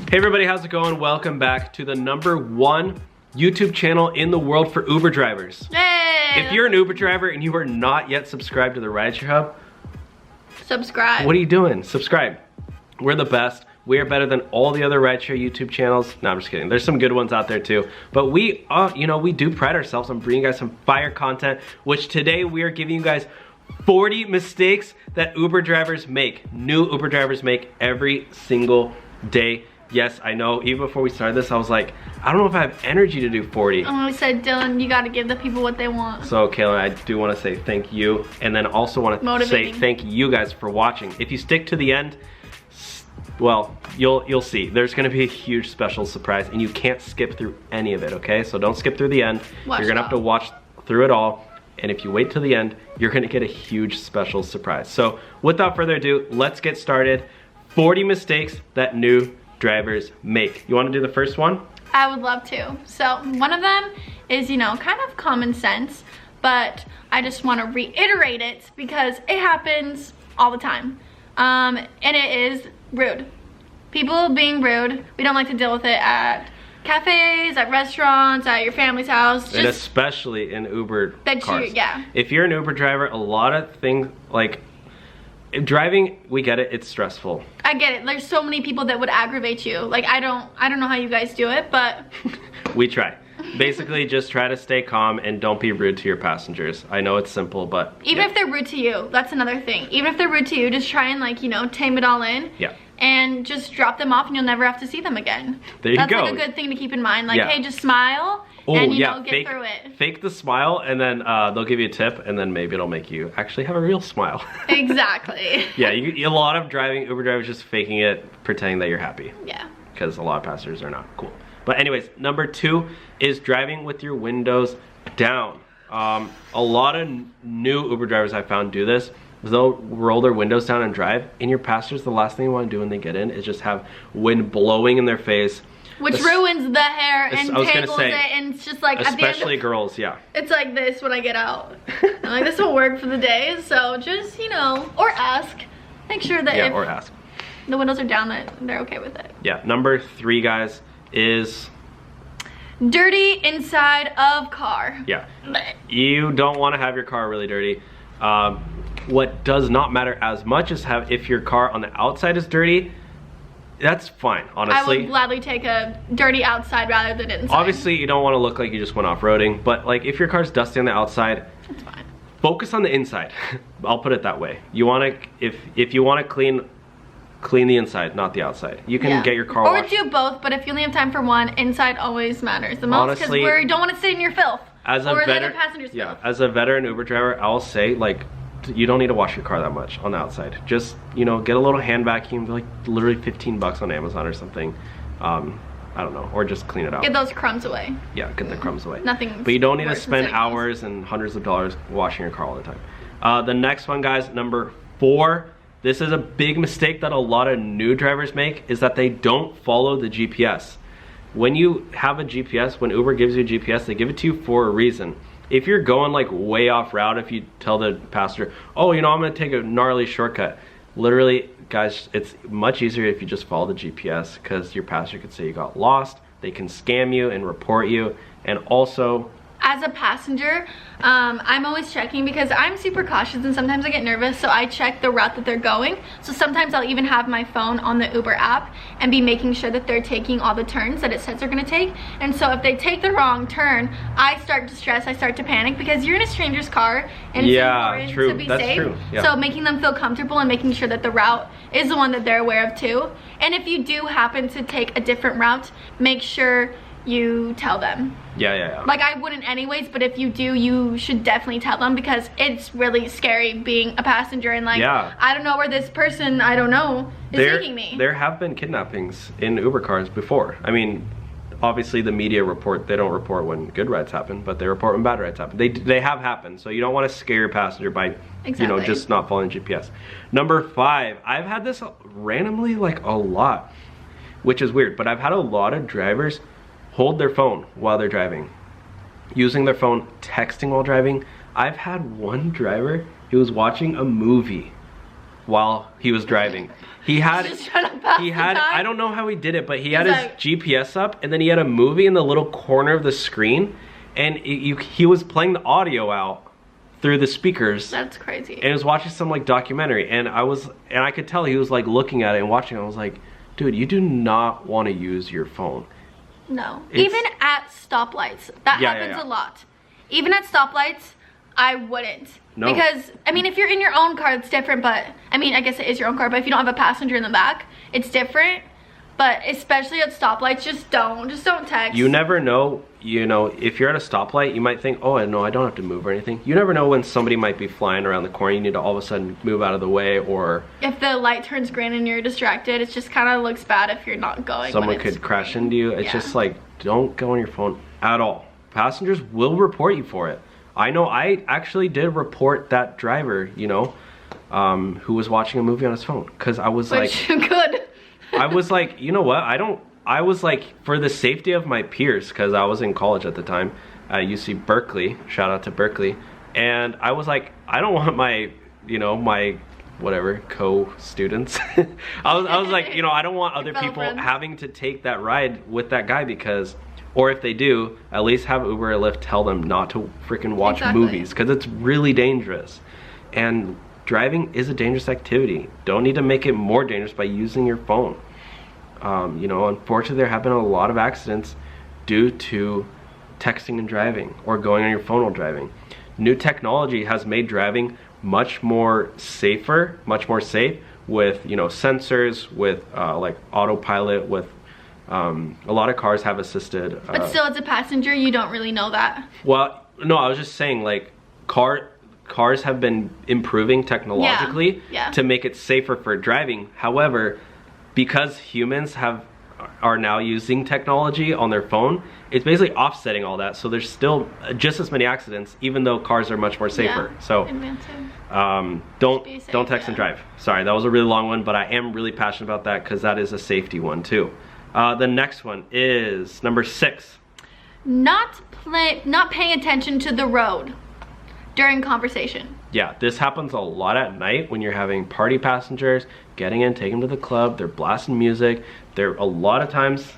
Hey everybody, how's it going? Welcome back to the #1 YouTube channel in the world for Uber drivers. Hey! If you're an Uber driver and you are not yet subscribed to the Rideshare Hub, subscribe. What are you doing? Subscribe. We're the best. We are better than all the other Rideshare YouTube channels. No, I'm just kidding. There's some good ones out there too. But we, we do pride ourselves on bringing you guys some fire content, which today we are giving you guys 40 mistakes that Uber drivers make. New Uber drivers make every single day. Yes, I know, even before we started this, I was like, I don't know if I have energy to do 40. I said, Dylan, you gotta give the people what they want. So, Kayla, I do want to say thank you, and then also want to say thank you guys for watching. If you stick to the end, well, you'll see. There's gonna be a huge special surprise, and you can't skip through any of it, okay? So don't skip through the end. You're gonna have to watch through it all, and if you wait till the end, you're gonna get a huge special surprise. So, without further ado, let's get started. 40 mistakes that new drivers make. You want to do the first one? I would love to. So one of them is, kind of common sense, but I just want to reiterate it because it happens all the time. And it is rude. People being rude. We don't like to deal with it at cafes, at restaurants, at your family's house. And especially in Uber cars. Yeah. If you're an Uber driver, a lot of things like driving, we get it, it's stressful. I get it. There's so many people that would aggravate you. Like I don't know how you guys do it, but we try. Basically just try to stay calm and don't be rude to your passengers. I know it's simple, but even if they're rude to you, that's another thing. Even if they're rude to you, just try and tame it all in. Yeah. And just drop them off and you'll never have to see them again. There you go. That's like a good thing to keep in mind. Like, hey, just smile and get through it. Fake the smile and then they'll give you a tip and then maybe it'll make you actually have a real smile. Exactly. Yeah, a lot of Uber drivers just faking it, pretending that you're happy. Yeah. Because a lot of passengers are not cool. But anyways, #2 is driving with your windows down. A lot of new Uber drivers I found do this. They'll roll their windows down and drive, and your passengers, the last thing you want to do when they get in is just have wind blowing in their face. Which ruins the hair and tangles it, and it's just like especially at the end girls, yeah. It's like this when I get out. I'm like, this will work for the day, so just, or ask. Make sure that if or ask. The windows are down, that they're okay with it. Yeah, #3, guys, is dirty inside of car. Yeah. You don't want to have your car really dirty. What does not matter as much is if your car on the outside is dirty, that's fine, honestly. I would gladly take a dirty outside rather than inside. Obviously, you don't want to look like you just went off-roading, but like if your car's dusty on the outside, that's fine. Focus on the inside. I'll put it that way. You want to, if you want to clean the inside, not the outside. You can get your car washed. Or do both, but if you only have time for one, inside always matters the most because we don't want to sit in your filth. As a veteran Uber driver, I'll say you don't need to wash your car that much on the outside. Just, get a little hand vacuum, like literally 15 bucks on Amazon or something. I don't know, or just clean it out. Get those crumbs away. Yeah, get the crumbs away. Nothing. But you don't need to spend hours and hundreds of dollars washing your car all the time. The next one, guys, #4. This is a big mistake that a lot of new drivers make, is that they don't follow the GPS. When you have a GPS, when Uber gives you a GPS, they give it to you for a reason. If you're going like way off route, if you tell the passenger, oh, I'm gonna take a gnarly shortcut. Literally, guys, it's much easier if you just follow the GPS, because your passenger could say you got lost, they can scam you and report you, and also, as a passenger, I'm always checking because I'm super cautious and sometimes I get nervous, so I check the route that they're going. So sometimes I'll even have my phone on the Uber app and be making sure that they're taking all the turns that it says they're gonna take. And so if they take the wrong turn, I start to stress, I start to panic, because you're in a stranger's car and it's important to be safe. Yeah. So making them feel comfortable and making sure that the route is the one that they're aware of too. And if you do happen to take a different route, make sure you tell them. Yeah. Like I wouldn't anyways, but if you do, you should definitely tell them, because it's really scary being a passenger and I don't know where this person is taking me. There have been kidnappings in Uber cars before. I mean, obviously the media they don't report when good rides happen, but they report when bad rides happen. They have happened, so you don't want to scare your passenger by just not following GPS. #5, I've had this randomly a lot, which is weird, but I've had a lot of drivers hold their phone while they're driving, using their phone, texting while driving. I've had one driver, he was watching a movie while he was driving. He had I don't know how he did it, but he had his GPS up, and then he had a movie in the little corner of the screen, and he was playing the audio out through the speakers. That's crazy. And he was watching some like documentary, and I could tell he was like looking at it and watching it. I was like, dude, you do not want to use your phone. No. Even at stoplights. That happens a lot. Even at stoplights, I wouldn't. No. Because, I mean, if you're in your own car, it's different, but, I mean, I guess it is your own car, but if you don't have a passenger in the back, it's different. But especially at stoplights, just don't text. You never know, you know, if you're at a stoplight, you might think, oh, no, I don't have to move or anything. You never know when somebody might be flying around the corner. You need to all of a sudden move out of the way, or... If the light turns green and you're distracted, it just kind of looks bad if you're not going. Someone could crash into you. It's just like, don't go on your phone at all. Passengers will report you for it. I know I actually did report that driver, you know, who was watching a movie on his phone. Because I was like... you could. I was like, you know what, I was like, for the safety of my peers, because I was in college at the time at UC Berkeley, shout out to Berkeley, and I was like, I don't want my, you know, my whatever, co-students, I was like, you know, I don't want other people having to take that ride with that guy, because, or if they do, at least have Uber or Lyft tell them not to freaking watch movies, because it's really dangerous. And driving is a dangerous activity. Don't need to make it more dangerous by using your phone. You know, unfortunately, there have been a lot of accidents due to texting and driving, or going on your phone while driving. New technology has made driving much more safer, much more safe, with, you know, sensors, with like autopilot, with a lot of cars have assisted. But still, as a passenger, you don't really know that. Well, no, I was just saying, like, cars have been improving technologically to make it safer for driving. However, because humans are now using technology on their phone, it's basically offsetting all that. So there's still just as many accidents, even though cars are much more safer. So don't text and drive. Sorry, that was a really long one, but I am really passionate about that because that is a safety one too. The next one is number 6. Not paying attention to the road during conversation. Yeah, this happens a lot at night when you're having party passengers getting in, taking them to the club, they're blasting music. A lot of times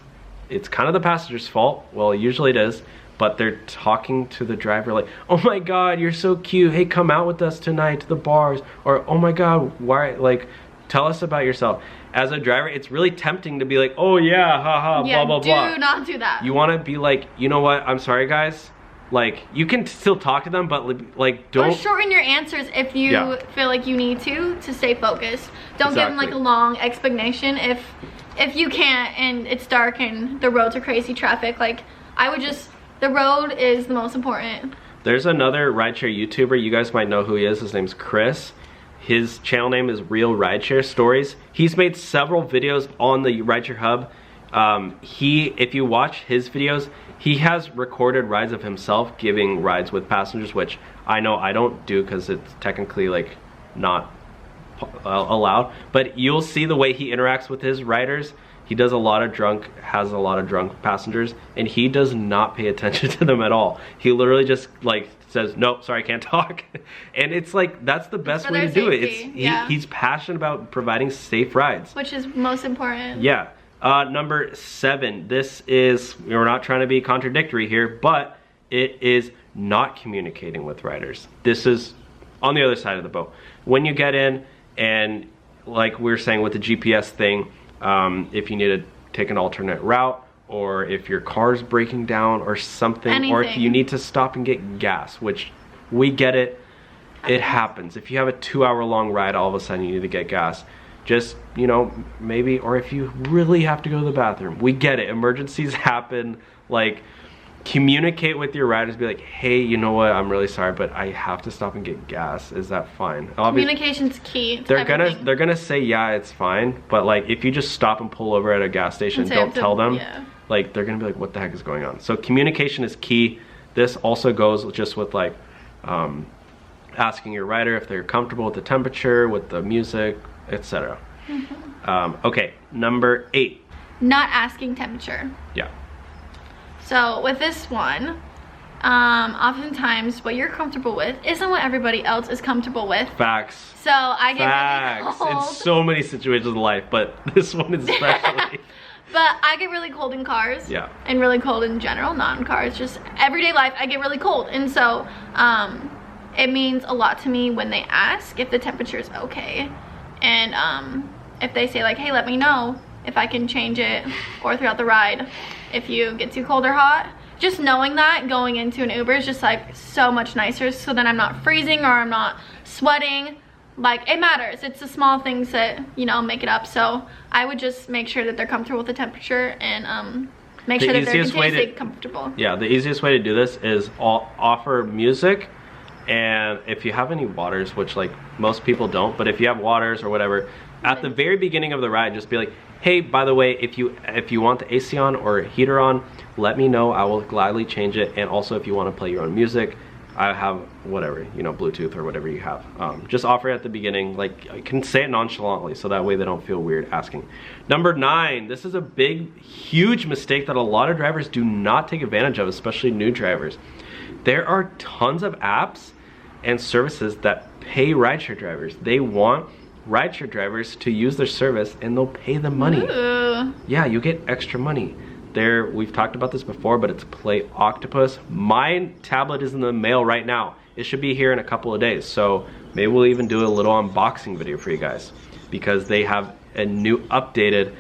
it's kind of the passenger's fault. Well, usually it is, but they're talking to the driver like, oh my god, you're so cute, hey, come out with us tonight to the bars, or oh my god, why, like, tell us about yourself. As a driver, it's really tempting to be like, oh yeah, haha, blah blah blah. Do not do that. You want to be like, you know what, I'm sorry guys, like, you can still talk to them, but like, don't... Or shorten your answers if you feel like you need to stay focused. Don't give them like a long explanation if you can't and it's dark and the roads are crazy traffic. Like, I would just, the road is the most important. There's another rideshare YouTuber, you guys might know who he is, his name's Chris. His channel name is Real Rideshare Stories. He's made several videos on the Rideshare Hub. If you watch his videos, he has recorded rides of himself giving rides with passengers, which I know I don't do because it's technically like not allowed, but you'll see the way he interacts with his riders. He has a lot of drunk passengers, and he does not pay attention to them at all. He literally just like says, nope, sorry, I can't talk. And it's like, that's the best way to do it. He's passionate about providing safe rides, which is most important. Yeah. Number 7, this is, we're not trying to be contradictory here, but it is not communicating with riders. This is on the other side of the boat. When you get in, and like we were saying with the GPS thing, if you need to take an alternate route, or if your car's breaking down or something, or if you need to stop and get gas, which we get it, it happens. If you have a 2-hour-long ride, all of a sudden you need to get gas. Just, you know, maybe, or if you really have to go to the bathroom, we get it. Emergencies happen. Like, communicate with your riders, be like, hey, you know what, I'm really sorry, but I have to stop and get gas. Is that fine? Communication's key. They're gonna say, yeah, it's fine, but like, if you just stop and pull over at a gas station and don't tell them, like, they're gonna be like, what the heck is going on? So communication is key. This also goes just with like asking your rider if they're comfortable with the temperature, with the music, etc. Okay, number 8. Not asking temperature. Yeah. So with this one, oftentimes what you're comfortable with isn't what everybody else is comfortable with. Facts. So I get really cold. In so many situations in life, but this one is especially. But I get really cold in cars. Yeah. And really cold in general, not in cars, just everyday life, I get really cold. And so it means a lot to me when they ask if the temperature is okay. And if they say like, hey, let me know if I can change it, or throughout the ride if you get too cold or hot. Just knowing that going into an Uber is just like so much nicer, so then I'm not freezing or I'm not sweating. Like, it matters. It's the small things that, you know, make it up. So I would just make sure that they're comfortable with the temperature and make sure that they're continuously comfortable. Yeah, the easiest way to do this is offer music, and if you have any waters, which like most people don't, but if you have waters or whatever, at the very beginning of the ride, just be like, hey, by the way, if you want the AC on or heater on, let me know. I will gladly change it. And also, if you want to play your own music, I have whatever, you know, Bluetooth or whatever you have. Just offer it at the beginning. Like, I can say it nonchalantly, so that way they don't feel weird asking. Number 9, this is a big, huge mistake that a lot of drivers do not take advantage of, especially new drivers. There are tons of apps and services that pay rideshare drivers. They want rideshare drivers to use their service, and they'll pay them money. Ooh. Yeah, you get extra money. We've talked about this before, but it's Play OCTOPUS. My tablet is in the mail right now. It should be here in a couple of days, so maybe we'll even do a little unboxing video for you guys, because they have a new updated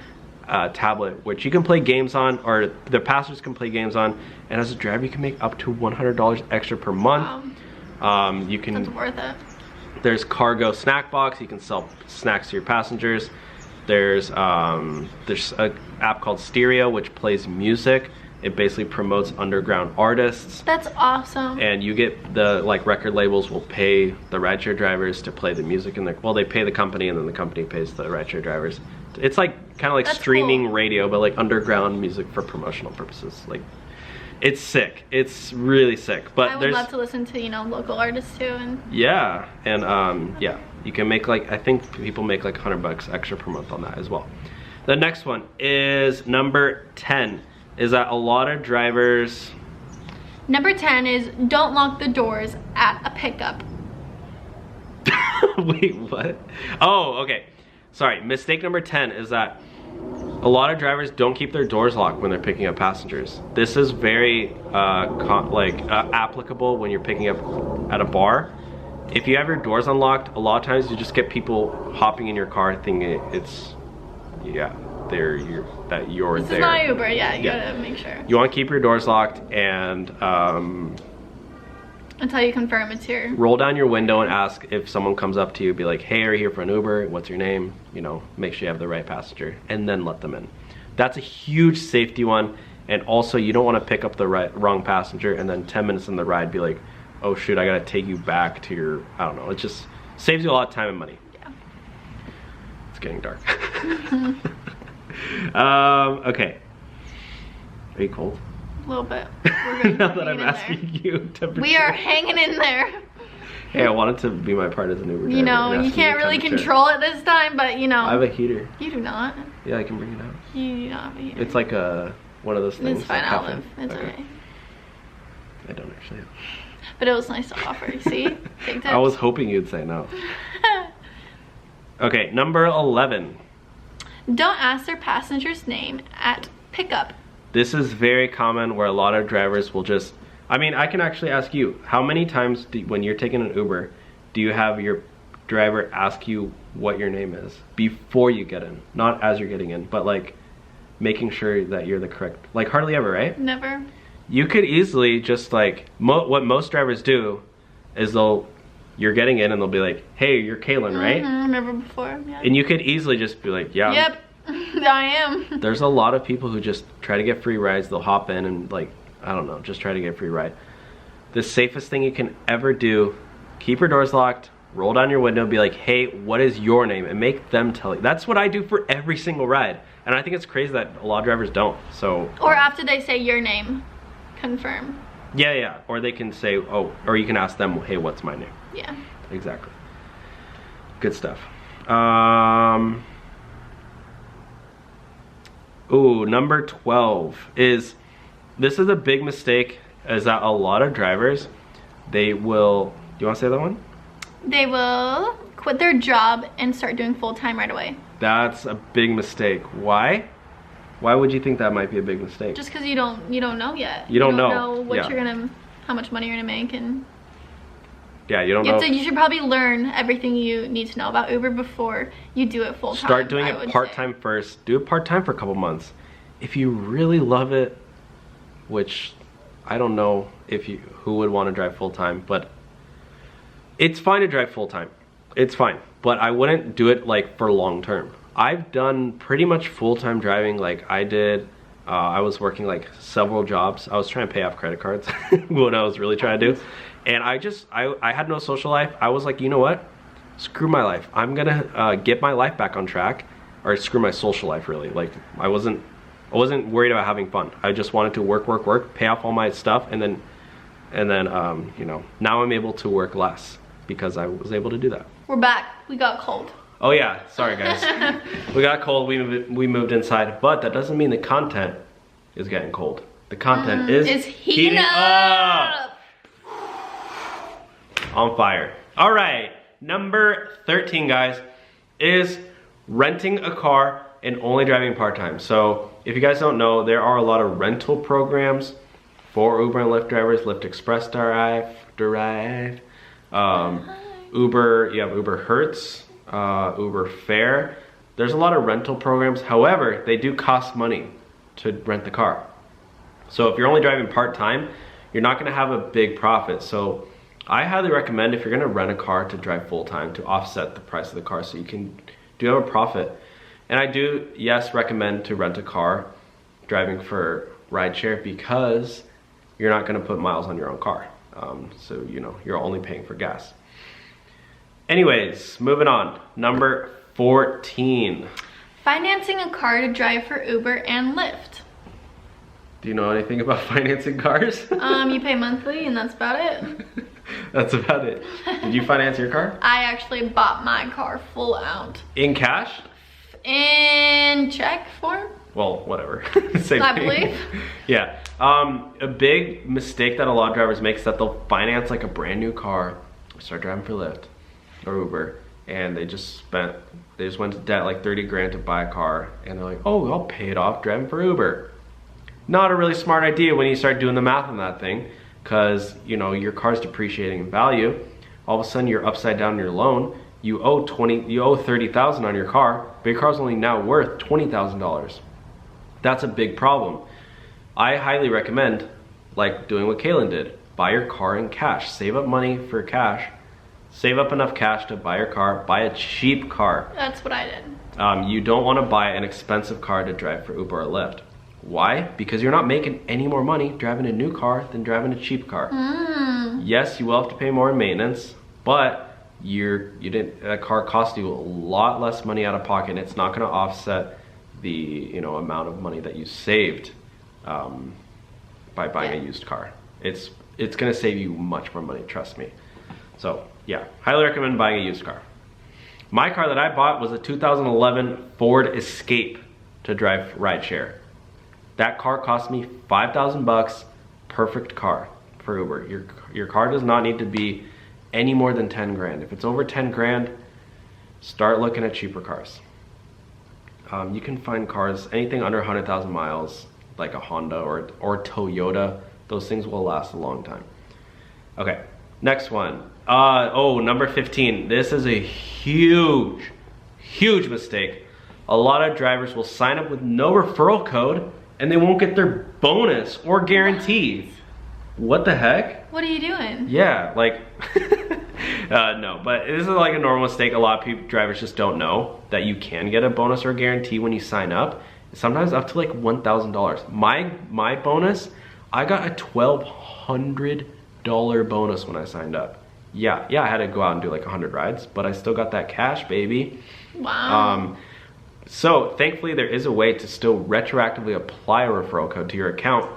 tablet which you can play games on, or the passengers can play games on, and as a driver you can make up to $100 extra per month. Wow. You can. That's worth it. There's cargo snack box. You can sell snacks to your passengers. There's an app called Stereo, which plays music. It basically promotes underground artists. That's awesome. And you get the, like, record labels will pay the rideshare drivers to play the music in well, they pay the company, and then the company pays the rideshare drivers. It's like kind of like That's streaming cool. radio, but like underground music for promotional purposes. Like, it's sick. It's really sick. But I would love to listen to, you know, local artists too. And yeah, and yeah, you can make like, I think people make like $100 extra per month on that as well. The next one is number 10. Is that a lot of drivers. Number 10 is don't lock the doors at a pickup. Wait, what? Oh, okay. Sorry, mistake number 10 is that a lot of drivers don't keep their doors locked when they're picking up passengers. This is very applicable when you're picking up at a bar. If you have your doors unlocked, a lot of times you just get people hopping in your car thinking it's, yeah, you're there. This is not Uber, yeah, you gotta make sure. You want to keep your doors locked, and until you confirm it's here. Roll down your window and ask if someone comes up to you, be like, hey, are you here for an Uber? What's your name? You know, make sure you have the right passenger, and then let them in. That's a huge safety one. And also, you don't want to pick up the wrong passenger and then 10 minutes in the ride be like, oh shoot, I gotta take you back to your, I don't know. It just saves you a lot of time and money. Yeah. It's getting dark. Okay. Are you cold? A little bit. We're good. Now that I'm asking you temperature. We are hanging in there. Hey, I wanted to be my part as an Uber driver. You know, you can't really control it this time, but you know. I have a heater. You do not. Yeah, I can bring it out. You do not have a heater. It's like one of those things. It's fine, like I'll live. It's okay. I don't actually. But it was nice to offer, you see? Big tips. I was hoping you'd say no. Okay, number 11. Don't ask their passenger's name at pickup. This is very common where a lot of drivers will just, I mean, I can actually ask you, how many times when you're taking an Uber, do you have your driver ask you what your name is before you get in? Not as you're getting in, but like making sure that you're the correct, like hardly ever, right? Never. You could easily just like, what most drivers do is you're getting in and they'll be like, hey, you're Kaylin, right? Never before, yeah. And you could easily just be like, yeah. Yep, I am. There's a lot of people who just try to get free rides. They'll hop in and like, I don't know, just try to get a free ride. The safest thing you can ever do, keep your doors locked, roll down your window, be like, hey, what is your name? And make them tell you. That's what I do for every single ride. And I think it's crazy that a lot of drivers don't, so. Or after they say your name, confirm. Yeah, or they can say, oh, or you can ask them, hey, what's my name? Yeah. Exactly. Good stuff. Ooh, number 12 is, this is a big mistake. is that a lot of drivers, they will, do you want to say that one? They will quit their job and start doing full-time right away. That's a big mistake. Why? Why would you think that might be a big mistake? Just because you don't know yet. You don't know what you're gonna, how much money you're gonna make, and yeah, you don't know. You should probably learn everything you need to know about Uber before you do it full-time. Start doing it part-time first. Do it part-time for a couple months. If you really love it, which I don't know who would want to drive full-time, but it's fine to drive full-time. It's fine, but I wouldn't do it like for long-term. I've done pretty much full-time driving. Like I did, I was working like several jobs. I was trying to pay off credit cards, what I was really trying to do. And I had no social life. I was like, you know what? Screw my life. I'm gonna get my life back on track, or screw my social life really. Like I wasn't worried about having fun. I just wanted to work, pay off all my stuff, and then you know, now I'm able to work less because I was able to do that. We're back. We got cold. Oh yeah, sorry guys. We got cold, we moved inside, but that doesn't mean the content is getting cold. The content is heating up. On fire. All right, number 13 guys is renting a car and only driving part-time. So if you guys don't know, there are a lot of rental programs for Uber and Lyft drivers. Lyft Express Drive, Uber, you have Uber Hertz, Uber Fare. There's a lot of rental programs. However, they do cost money to rent the car. So if you're only driving part-time, you're not gonna have a big profit. So I highly recommend, if you're gonna rent a car, to drive full-time to offset the price of the car so you can have a profit. And I do, yes, recommend to rent a car driving for rideshare because you're not gonna put miles on your own car. So you know, you're only paying for gas. Anyways, moving on. Number 14. Financing a car to drive for Uber and Lyft. Do you know anything about financing cars? You pay monthly and that's about it. That's about it. Did you finance your car? I actually bought my car full out. In cash? In check form? Well, whatever. Same I thing. believe. Yeah. A big mistake that a lot of drivers make is that they'll finance like a brand new car, start driving for Lyft or Uber, and they just went to debt like 30 grand to buy a car, and they're like, oh, I'll pay it off driving for Uber. Not a really smart idea when you start doing the math on that thing, because you know your car's depreciating in value. All of a sudden you're upside down in your loan. You owe $30,000 on your car, but your car's only now worth $20,000. That's a big problem. I highly recommend, like doing what Kaylin did, buy your car in cash. Save up money for cash. Save up enough cash to buy your car. Buy a cheap car. That's what I did. You don't want to buy an expensive car to drive for Uber or Lyft. Why? Because you're not making any more money driving a new car than driving a cheap car. Yes, you will have to pay more in maintenance, but that car cost you a lot less money out of pocket, and it's not going to offset the amount of money that you saved by buying a used car. It's going to save you much more money, trust me. So yeah, highly recommend buying a used car. My car that I bought was a 2011 Ford Escape to drive rideshare. That car cost me $5,000, perfect car for Uber. Your car does not need to be any more than 10 grand. If it's over 10 grand, start looking at cheaper cars. You can find cars, anything under 100,000 miles, like a Honda or Toyota. Those things will last a long time. Okay, next one. Number 15. This is a huge mistake. A lot of drivers will sign up with no referral code and they won't get their bonus or guarantee. What the heck? What are you doing? Yeah, like, no, but this is like a normal mistake. A lot of drivers just don't know that you can get a bonus or guarantee when you sign up. Sometimes up to like $1,000. My bonus, I got a $1,200 bonus when I signed up. Yeah, I had to go out and do like 100 rides, but I still got that cash, baby. Wow. So thankfully there is a way to still retroactively apply a referral code to your account.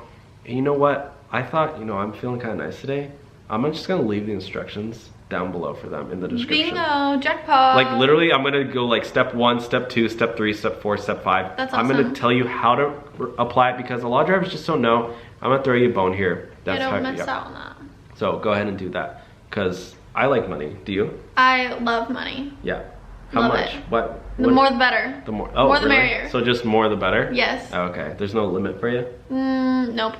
And you know what? I thought, I'm feeling kind of nice today. I'm just gonna leave the instructions down below for them in the description. Bingo, jackpot. Like literally, I'm gonna go like step 1, step 2, step 3, step 4, step 5. That's awesome. I'm gonna tell you how to apply it because a lot of drivers just don't know. I'm gonna throw you a bone here. I don't miss out on that. So go ahead and do that because I like money. Do you? I love money. Yeah. How love much? It. What? The more the better. The more. More the really? merrier. So just more the better? Yes. Oh, okay. There's no limit for you? Nope.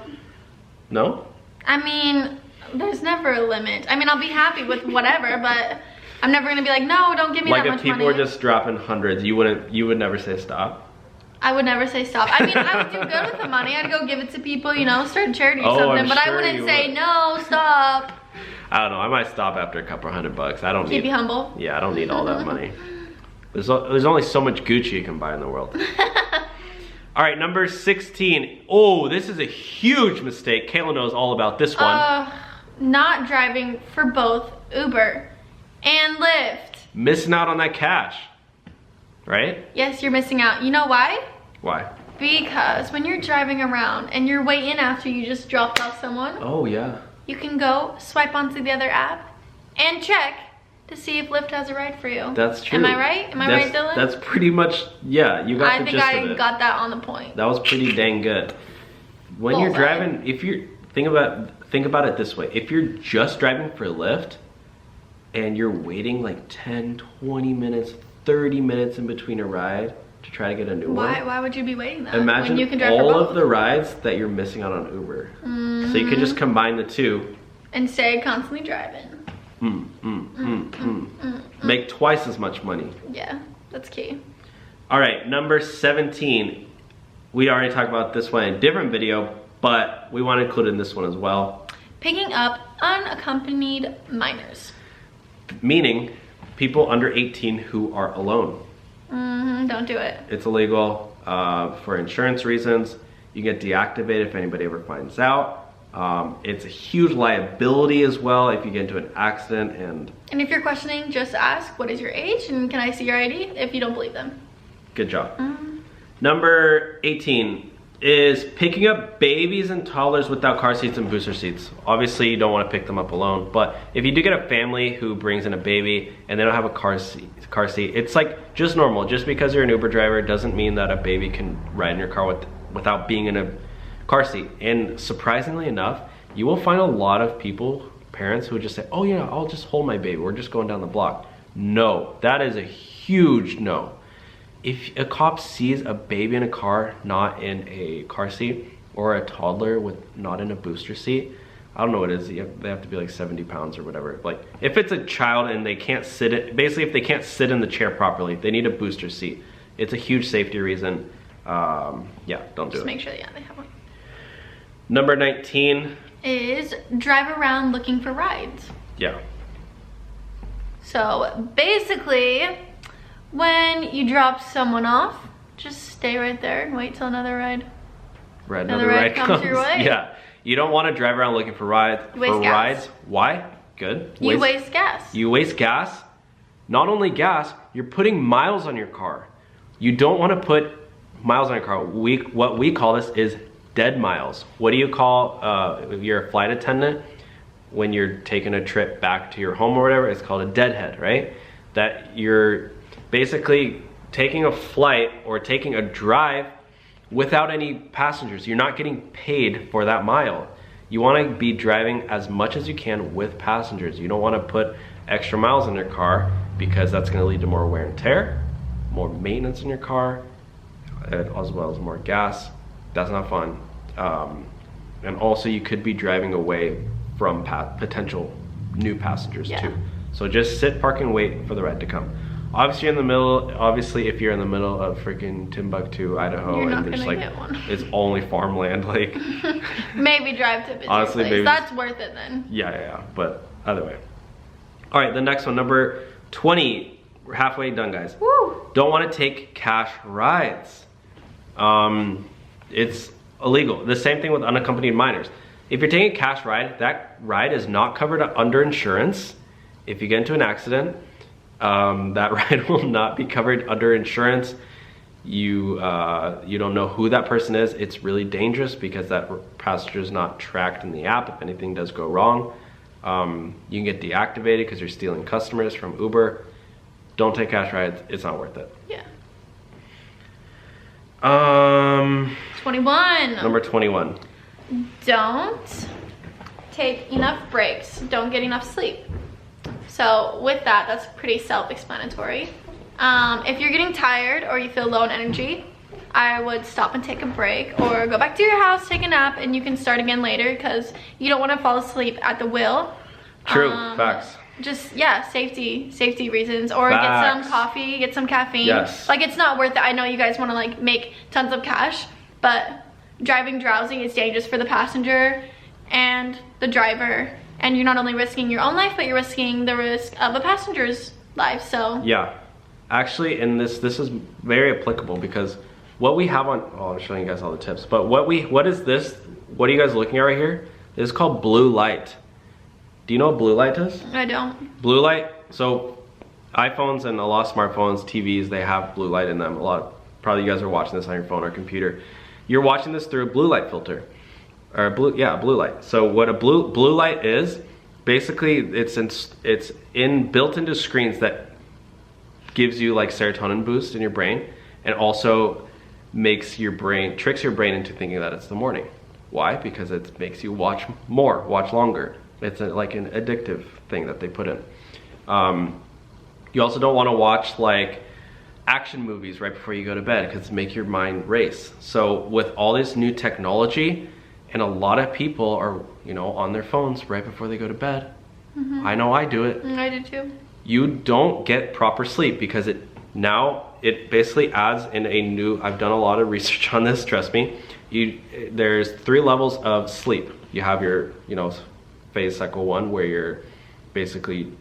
No? I mean, there's never a limit. I mean, I'll be happy with whatever, but I'm never gonna be like, no, don't give me that much money. Like if people were just dropping hundreds, you would never say stop? I would never say stop. I mean, I would do good with the money. I'd go give it to people, you know, start a charity or something, but I wouldn't say, no, stop. I don't know, I might stop after a couple $100. I don't need. Keep you humble? Yeah, I don't need all that money. There's only so much Gucci you can buy in the world. All right, number 16. Oh, this is a huge mistake. Caitlin knows all about this one. Not driving for both Uber and Lyft. Missing out on that cash, right? Yes, you're missing out. You know why? Why? Because when you're driving around and you're way in after you just dropped off someone. Oh, yeah. You can go swipe onto the other app and check to see if Lyft has a ride for you. That's true. Am I right? Am I right, Dylan? That's pretty much, yeah, you got the gist of it. I think I got that on the point. That was pretty dang good. When you're driving, if you're, think about it this way. If you're just driving for Lyft and you're waiting like 10, 20 minutes, 30 minutes in between a ride to try to get a new one. Why would you be waiting that? Imagine when you can drive all for both? of the rides that you're missing out on Uber. So you could just combine the two. And stay constantly driving. Make twice as much money. Yeah, that's key. All right, number 17. We already talked about this one in a different video, but we want to include in this one as well. Picking up unaccompanied minors. Meaning people under 18 who are alone. Don't do it. It's illegal for insurance reasons. You get deactivated if anybody ever finds out. It's a huge liability as well if you get into an accident. And if you're questioning, just ask, what is your age and can I see your ID if you don't believe them. Good job. Number 18 is picking up babies and toddlers without car seats and booster seats. Obviously you don't want to pick them up alone, but if you do get a family who brings in a baby and they don't have a car seat, it's like just normal. Just because you're an Uber driver doesn't mean that a baby can ride in your car without being in a car seat. And surprisingly enough, you will find a lot of people, parents, who just say, oh yeah, I'll just hold my baby, we're just going down the block. No, that is a huge no. If a cop sees a baby in a car not in a car seat, or a toddler not in a booster seat, I don't know what it is, they have to be like 70 pounds or whatever. Like if it's a child and they can't basically if they can't sit in the chair properly, they need a booster seat. It's a huge safety reason. Yeah, don't do it. Just make sure, yeah, they have one. Number 19 is drive around looking for rides. Yeah. So basically, when you drop someone off, just stay right there and wait till another ride. Another ride comes your way. Yeah. You don't want to drive around looking for rides. Why? Good. You waste gas. You waste gas. Not only gas, you're putting miles on your car. You don't want to put miles on your car. What we call this is dead miles. What do you call if you're a flight attendant when you're taking a trip back to your home or whatever? It's called a deadhead, right? That you're basically taking a flight or taking a drive without any passengers. You're not getting paid for that mile. You want to be driving as much as you can with passengers. You don't want to put extra miles in your car because that's going to lead to more wear and tear, more maintenance in your car, as well as more gas. That's not fun. And also you could be driving away from potential new passengers too. So just sit, park, and wait for the ride to come. Obviously if you're in the middle of freaking Timbuktu, Idaho, and there's like, it's only farmland, like. Maybe drive to a busier place. Maybe that's worth it then. Yeah, but either way. All right, the next one, number 20. We're halfway done, guys. Woo! Don't want to take cash rides. It's illegal. The same thing with unaccompanied minors. If you're taking a cash ride, that ride is not covered under insurance. If you get into an accident, that ride will not be covered under insurance. You don't know who that person is. It's really dangerous because that passenger is not tracked in the app if anything does go wrong. You can get deactivated because you're stealing customers from Uber. Don't take cash rides. It's not worth it. Yeah. 21. Number 21. Don't take enough breaks. Don't get enough sleep. So with that, that's pretty self-explanatory. If you're getting tired or you feel low on energy, I would stop and take a break, or go back to your house, take a nap, and you can start again later because you don't want to fall asleep at the wheel. True, facts. Just, yeah, safety reasons. Or facts. Get some coffee, get some caffeine. Yes. Like, it's not worth it. I know you guys want to like make tons of cash, but driving drowsy is dangerous for the passenger and the driver. And you're not only risking your own life, but you're risking the risk of a passenger's life, so. Yeah. Actually, in this is very applicable because what we have on, oh, I'm showing you guys all the tips, but what is this? What are you guys looking at right here? This is called blue light. Do you know what blue light is? I don't. Blue light, so iPhones and a lot of smartphones, TVs, they have blue light in them. Probably you guys are watching this on your phone or computer. You're watching this through a blue light filter. Or blue light. So what a blue light is, basically it's built into screens that gives you like serotonin boost in your brain, and also tricks your brain into thinking that it's the morning. Why? Because it makes you watch longer. It's like an addictive thing that they put in. You also don't want to watch like action movies right before you go to bed because it makes your mind race. So with all this new technology, and a lot of people are, on their phones right before they go to bed. Mm-hmm. I know I do it. I do too. You don't get proper sleep because it basically adds in a new, I've done a lot of research on this, trust me. There's 3 levels of sleep. You have your, phase cycle 1 where you're basically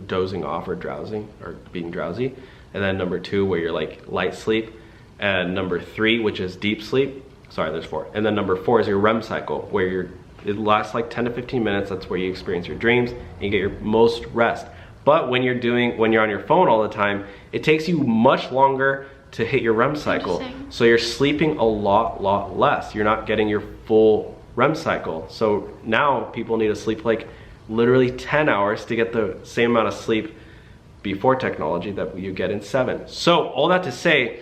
dozing off or drowsing or being drowsy. And then number 2 where you're like light sleep. And number 3, which is deep sleep. Sorry, there's 4. And then number 4 is your REM cycle where it lasts like 10 to 15 minutes. That's where you experience your dreams and you get your most rest. But when you're on your phone all the time, it takes you much longer to hit your REM cycle. So you're sleeping a lot less. You're not getting your full REM cycle. So now people need to sleep like literally 10 hours to get the same amount of sleep before technology that you get in 7. So all that to say,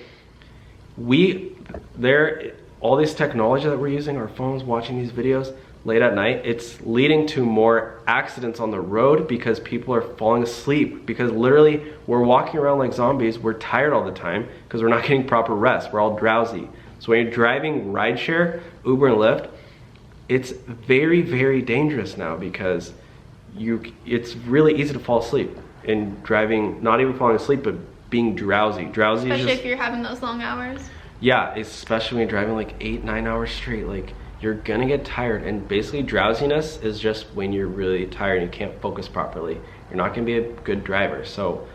all this technology that we're using, our phones, watching these videos late at night, it's leading to more accidents on the road because people are falling asleep, because literally we're walking around like zombies. We're tired all the time because we're not getting proper rest. We're all drowsy. So when you're driving rideshare, Uber and Lyft, it's very, very dangerous now because it's really easy to fall asleep in driving, not even falling asleep, but being drowsy. Especially if you're having those long hours. Yeah, especially when you're driving like 8-9 hours straight, like you're gonna get tired. And basically drowsiness is just when you're really tired and you can't focus properly. You're not gonna be a good driver. So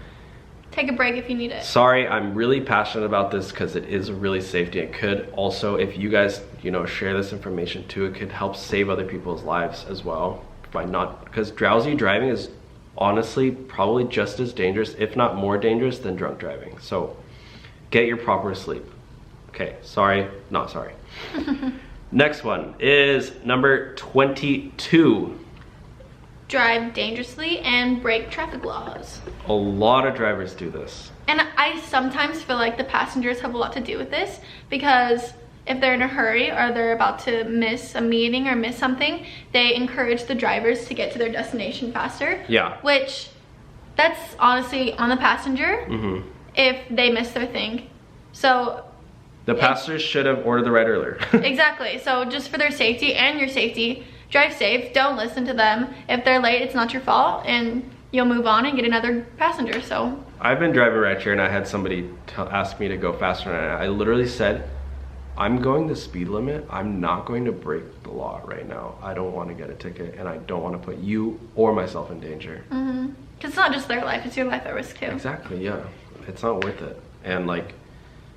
take a break if you need it. Sorry, I'm really passionate about this because it is really safety. It could also, if you guys, share this information too, it could help save other people's lives as well. Because drowsy driving is honestly probably just as dangerous, if not more dangerous than drunk driving. So get your proper sleep. Okay, sorry, not sorry. Next one is number 22. Drive dangerously and break traffic laws. A lot of drivers do this. And I sometimes feel like the passengers have a lot to do with this, because if they're in a hurry or they're about to miss a meeting or miss something, they encourage the drivers to get to their destination faster. Yeah. Which, that's honestly on the passenger if they miss their thing. So the passengers should have ordered the ride earlier. Exactly. So just for their safety and your safety, drive safe. Don't listen to them. If they're late, it's not your fault, and you'll move on and get another passenger. So I've been driving rideshare and I had somebody ask me to go faster, and I literally said, I'm going the speed limit. I'm not going to break the law right now. I don't want to get a ticket, and I don't want to put you or myself in danger. Because it's not just their life, it's your life at risk too. Exactly, yeah. It's not worth it. And like,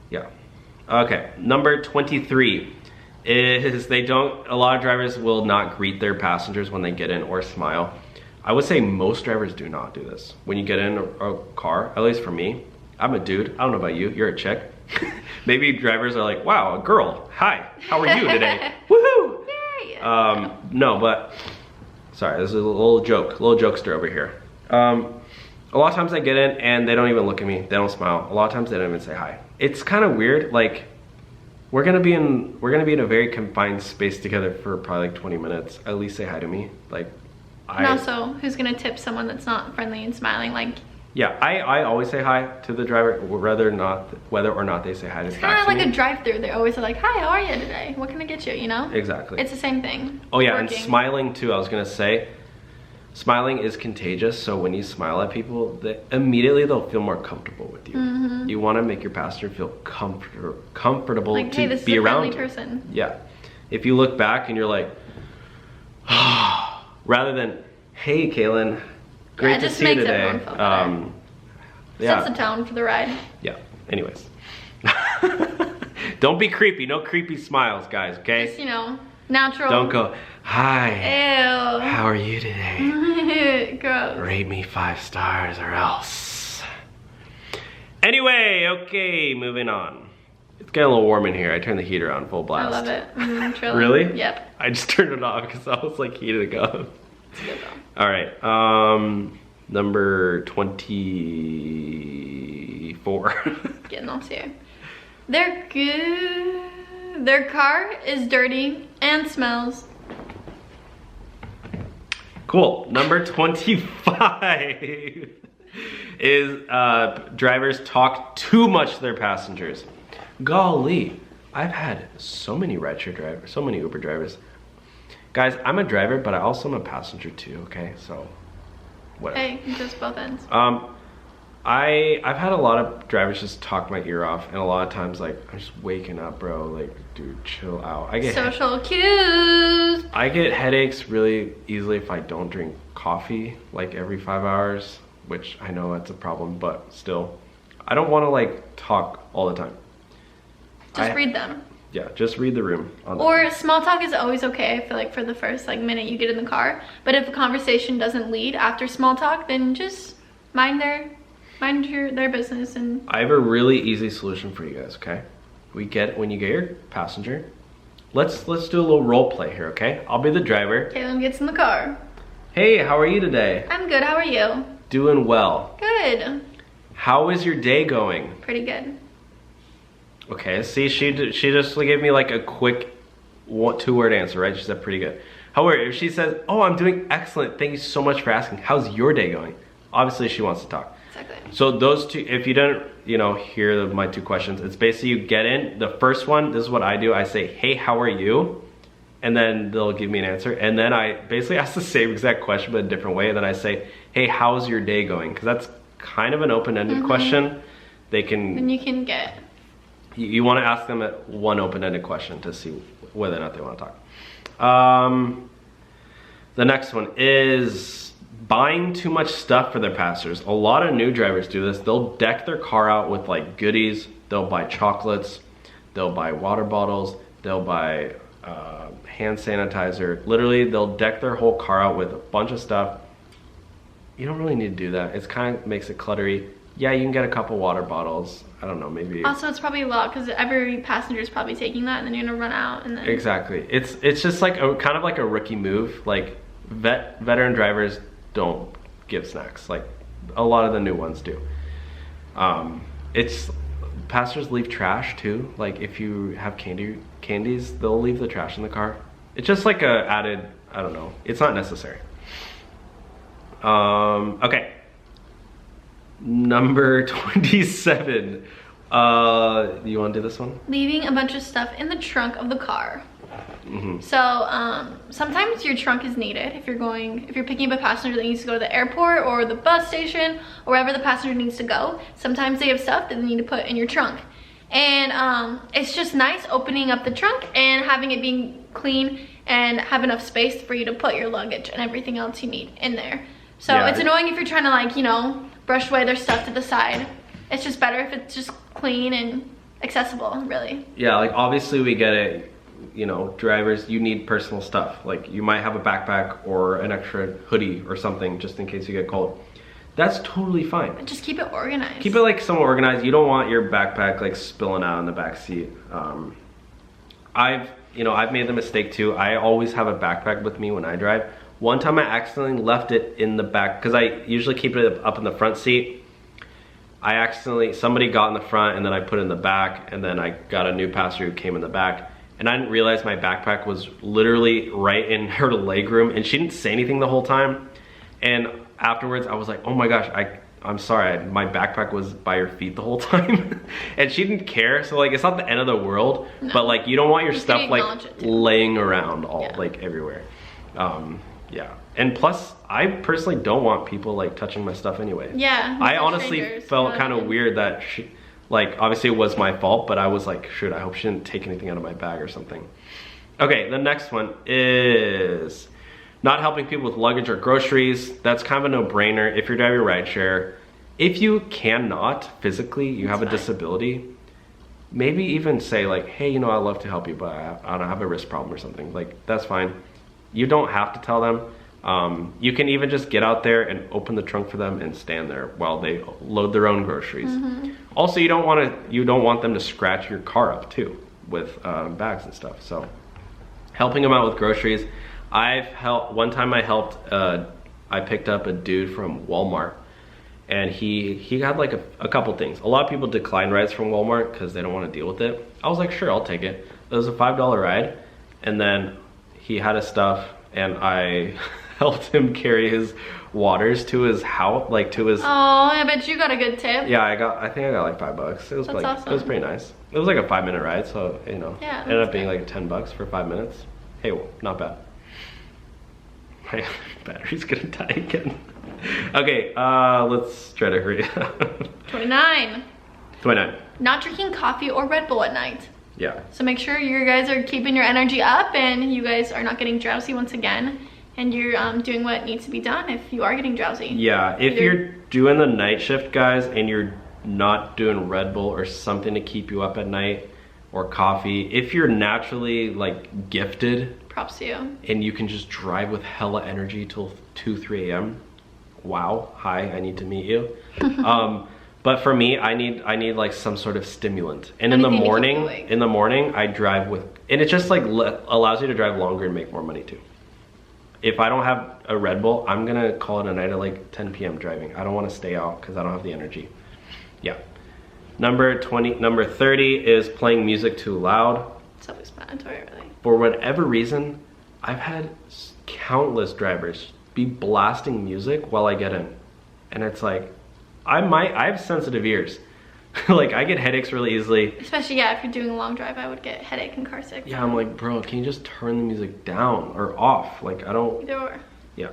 yeah. Okay, number 23 is a lot of drivers will not greet their passengers when they get in or smile. I would say most drivers do not do this. When you get in a car, at least for me, I'm a dude. I don't know about you, you're a chick. Maybe drivers are like, wow, a girl, hi, how are you today? Woohoo! Yay! No, but sorry, this is a little jokester over here. A lot of times I get in and they don't even look at me. They don't smile. A lot of times they don't even say hi. It's kind of weird. Like, we're gonna be in a very confined space together for probably like 20 minutes. At least say hi to me. Like, and also, who's gonna tip someone that's not friendly and smiling? Like, yeah, I always say hi to the driver, whether or not they say hi to me. It's kind of like a drive-through. They always are like, "Hi, how are you today? What can I get you?" You know? Exactly. It's the same thing. Oh yeah, and smiling too. I was gonna say, smiling is contagious. So when you smile at people, immediately they'll feel more comfortable with you. Mm-hmm. You want to make your passenger feel comfortable like, hey, this be is a around. friendly person. Yeah. If you look back and you're like, rather than, "Hey, Kaylin, great to see you today." Sets the tone for the ride. Yeah. Anyways, don't be creepy. No creepy smiles, guys. Okay. Just, you know, natural. Don't go, "Hi. Ew. How are you today?" Gross. Rate me 5 stars or else. Anyway, okay, moving on. It's getting a little warm in here. I turned the heater on full blast. I love it. Really? Yep. I just turned it off because I was like heated to go. It's good though. All right. Number 24. Getting lost here. They're good. Their car is dirty and smells. Cool. Number 25 is drivers talk too much to their passengers. Golly, I've had so many rideshare drivers, so many Uber drivers. Guys, I'm a driver, but I also am a passenger too, okay? So, whatever. Hey, just both ends. I've had a lot of drivers just talk my ear off, and a lot of times, like, I'm just waking up, bro. Like, dude, chill out. Social cues. I get headaches really easily if I don't drink coffee, like, every 5 hours, which I know that's a problem, but still. I don't want to, like, talk all the time. Just read them. Yeah, just read the room. Or small talk is always okay, I feel like, for the first, like, minute you get in the car. But if a conversation doesn't lead after small talk, then just mind their business. And I have a really easy solution for you guys, okay? When you get your passenger, let's do a little role play here, okay? I'll be the driver. Kaylin gets in the car. Hey, how are you today? I'm good, how are you? Doing well. Good. How is your day going? Pretty good. Okay, see, she just gave me like a quick 2-word answer, right? She said pretty good. However, if she says, "Oh, I'm doing excellent, thank you so much for asking, how's your day going?" Obviously, she wants to talk. Exactly. So those two, if you don't, hear my 2 questions, it's basically you get in. The first one, this is what I do. I say, "Hey, how are you?" And then they'll give me an answer. And then I basically ask the same exact question, but a different way. And then I say, "Hey, how's your day going?" Because that's kind of an open-ended question. They can... Then you can get... You want to ask them one open-ended question to see whether or not they want to talk. The next one is buying too much stuff for their passengers. A lot of new drivers do this. They'll deck their car out with like goodies. They'll buy chocolates. They'll buy water bottles. They'll buy hand sanitizer. Literally, they'll deck their whole car out with a bunch of stuff. You don't really need to do that. It kind of makes it cluttery. Yeah, you can get a couple water bottles. I don't know, maybe. Also, it's probably a lot because every passenger is probably taking that, and then you're gonna run out, and then. Exactly. It's just like kind of like a rookie move. Like veteran drivers don't give snacks. Like a lot of the new ones do. It's passengers leave trash too. Like if you have candies, they'll leave the trash in the car. It's just like a added. I don't know. It's not necessary. Okay. Number 27. You want to do this one? Leaving a bunch of stuff in the trunk of the car. Mm-hmm. So sometimes your trunk is needed if you're picking up a passenger that needs to go to the airport or the bus station or wherever the passenger needs to go. Sometimes they have stuff that they need to put in your trunk. And it's just nice opening up the trunk and having it being clean and have enough space for you to put your luggage and everything else you need in there. So yeah, it's annoying if you're trying to like, brush away their stuff to the side. It's just better if it's just clean and accessible, really. Yeah, like obviously we get it, drivers, you need personal stuff. Like you might have a backpack or an extra hoodie or something just in case you get cold. That's totally fine. But just keep it organized. Keep it like somewhat organized. You don't want your backpack like spilling out in the back seat. I've made the mistake too. I always have a backpack with me when I drive. One time I accidentally left it in the back, because I usually keep it up in the front seat. Somebody got in the front and then I put it in the back, and then I got a new passenger who came in the back. And I didn't realize my backpack was literally right in her legroom, and she didn't say anything the whole time. And afterwards I was like, oh my gosh, I'm sorry, my backpack was by your feet the whole time. And she didn't care, so like it's not the end of the world, but like you don't want your stuff like laying around all like everywhere. Yeah, and plus I personally don't want people like touching my stuff anyway. Yeah, I honestly felt kind of weird that she, like, obviously it was my fault, but I was like, shoot, I hope she didn't take anything out of my bag or something. Okay, the next one is not helping people with luggage or groceries. That's kind of a no-brainer if you're driving rideshare. If you cannot physically, you have a disability, maybe even say like, hey, you know, I'd love to help you, but I don't have a wrist problem or something. Like, that's fine. You don't have to tell them. You can even just get out there and open the trunk for them and stand there while they load their own groceries. Also, you don't want them to scratch your car up too with bags and stuff. So helping them out with groceries. One time I picked up a dude from Walmart, and he had like a couple things. A lot of people decline rides from Walmart because they don't want to deal with it. I was like, sure, I'll take it. It was a $5 ride, and then he had his stuff, and I helped him carry his waters to his house, like to his. Oh, I bet you got a good tip. Yeah, I think I got like $5. It was like awesome. It was pretty nice. It was like a 5-minute ride, so you know, ended up being like $10 for 5 minutes. Hey, well, not bad. My battery's gonna die again. Okay, let's try to hurry up. 29. Not drinking coffee or Red Bull at night. Yeah. So make sure you guys are keeping your energy up and you guys are not getting drowsy once again, and you're doing what needs to be done if you are getting drowsy. Yeah, if you're doing the night shift, guys, and you're not doing Red Bull or something to keep you up at night, or coffee, if you're naturally like gifted, props to you, and you can just drive with hella energy till 2-3 a.m. Wow, hi, I need to meet you. But for me, I need like some sort of stimulant. And in the morning, I drive with, and it just like allows you to drive longer and make more money too. If I don't have a Red Bull, I'm gonna call it a night at like 10 p.m. driving. I don't want to stay out because I don't have the energy. Yeah. Number 30 is playing music too loud. Self-explanatory, really. For whatever reason, I've had countless drivers be blasting music while I get in, and it's like, I have sensitive ears. Like, I get headaches really easily. Especially, yeah, if you're doing a long drive, I would get headache and car sick. Yeah, I'm like, bro, can you just turn the music down or off? Like, I don't. Either or. Yeah.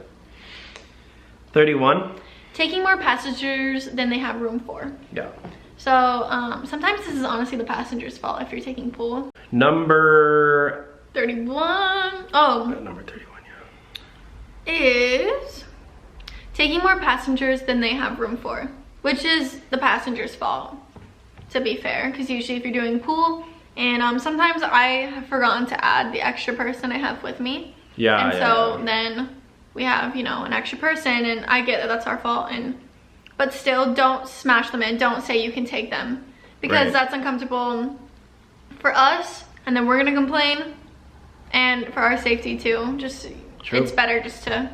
31. Taking more passengers than they have room for. Yeah. So, sometimes this is honestly the passenger's fault if you're taking pool. Number 31. Oh. Number 31, yeah. Is taking more passengers than they have room for, which is the passenger's fault, to be fair, because usually if you're doing pool, and sometimes I have forgotten to add the extra person I have with me. Yeah. And so then we have, you know, an extra person, and I get that that's our fault, but still, don't smash them in. Don't say you can take them, because that's uncomfortable for us, and then we're gonna complain, and for our safety too. Just it's better just to,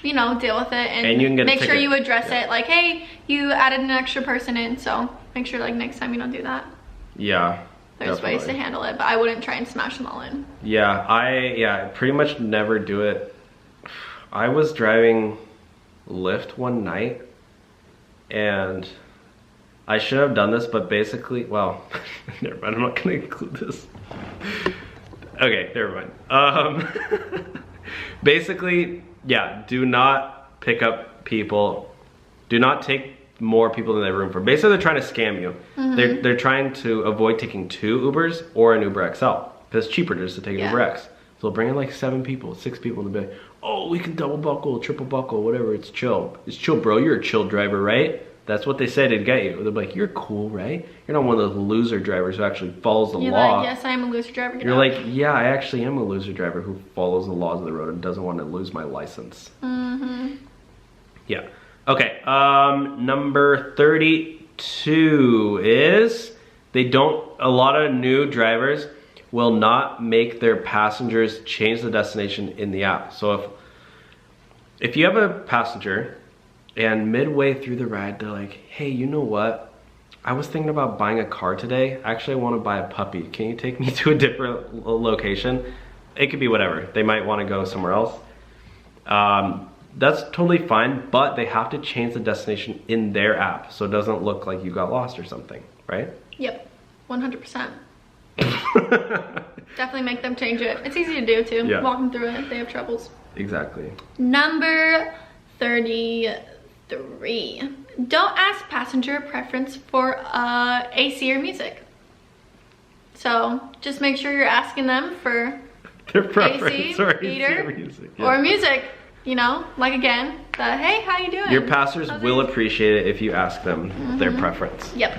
you know, deal with it, and you can make sure you address it. Like, hey, you added an extra person in, so make sure like next time you don't do that. Yeah. There's ways to handle it, but I wouldn't try and smash them all in. Yeah, I pretty much never do it. I was driving Lyft one night, and I should have done this, but basically, well, never mind, I'm not gonna include this. Okay, never mind. Basically, yeah, do not pick up people. Do not take more people than they have room for. Basically, they're trying to scam you. They're trying to avoid taking 2 Ubers or an Uber XL, because it's cheaper just to take an Uber X. So they'll bring in like 7 people, 6 people in the bay. Oh, we can double buckle, triple buckle, whatever, it's chill. It's chill, bro, you're a chill driver, right? That's what they say to get you. They're like, you're cool, right? You're not one of those loser drivers who actually follows the law. You're like, yes, I am a loser driver. You're like, yeah, I actually am a loser driver who follows the laws of the road and doesn't want to lose my license. Yeah. Okay, number 32 is a lot of new drivers will not make their passengers change the destination in the app. So if if you have a passenger and midway through the ride, they're like, hey, you know what? I was thinking about buying a car today. Actually, I want to buy a puppy. Can you take me to a different location? It could be whatever. They might want to go somewhere else. That's totally fine, but they have to change the destination in their app so it doesn't look like you got lost or something, right? Yep, 100%. Definitely make them change it. It's easy to do too. Yeah. Walk them through it if they have troubles. Exactly. Number 33. Don't ask passenger preference for AC or music. So just make sure you're asking them for their preference AC, or heater, music. or music. You know, like again, the hey, how you doing? Your passengers will appreciate it if you ask them their preference. Yep.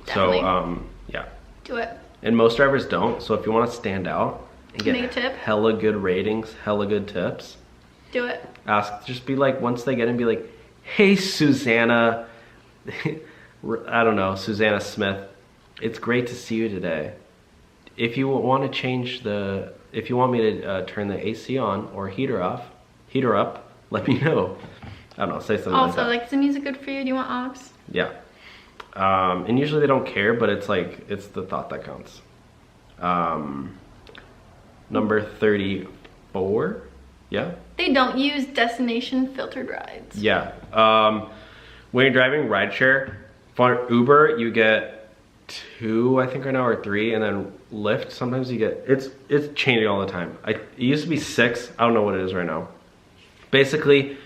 Definitely. So yeah. Do it. And most drivers don't. So if you want to stand out and Make a get tip. hella good ratings, hella good tips, Do it. just be like, once they get in, be like, hey, Susanna, I don't know, Susanna Smith, it's great to see you today. If you want to change if you want me to turn the AC on or heater up, let me know. I don't know, say something Also, like that. is the music good for you? Do you want aux? Yeah. And usually they don't care, but it's like, it's the thought that counts. Number 34, yeah? They don't use destination filtered rides. Yeah. When you're driving rideshare, for Uber, you get 2, I think right now, or 3, and then Lyft, sometimes you get, it's changing all the time. It used to be 6, I don't know what it is right now. Basically,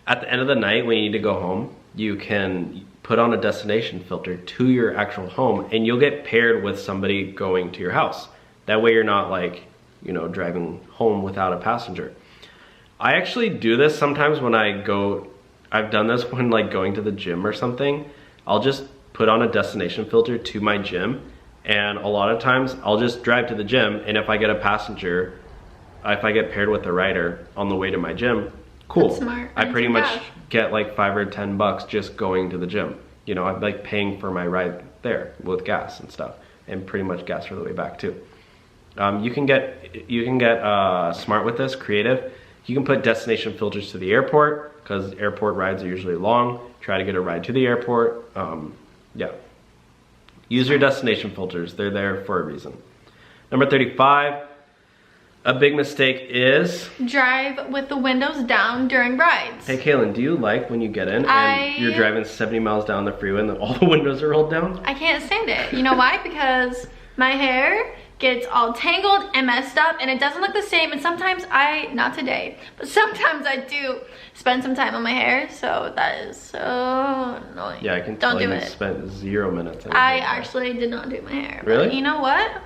at the end of the night when you need to go home, you can put on a destination filter to your actual home and you'll get paired with somebody going to your house. That way you're not like, you know, driving home without a passenger. I actually do this sometimes when I've done this when like going to the gym or something. I'll just put on a destination filter to my gym, and a lot of times I'll just drive to the gym, and if I get a passenger, if I get paired with a rider on the way to my gym, cool. That's smart. I pretty much get like $5 or $10 just going to the gym. You know, I'm like paying for my ride there with gas and stuff, and pretty much gas for the way back too. You can get smart with this, creative. You can put destination filters to the airport, because airport rides are usually long. Try to get a ride to the airport. Yeah. Use your destination filters. They're there for a reason. Number 35, a big mistake is drive with the windows down during rides. Hey Kaylin, do you like when you get in and you're driving 70 miles down the freeway and all the windows are rolled down? I can't stand it. You know why? Because my hair gets all tangled and messed up and it doesn't look the same, and sometimes not today, but sometimes I do spend some time on my hair, so that is so annoying. Yeah, I can tell you spent 0 minutes. I actually did not do my hair. Really? But you know what?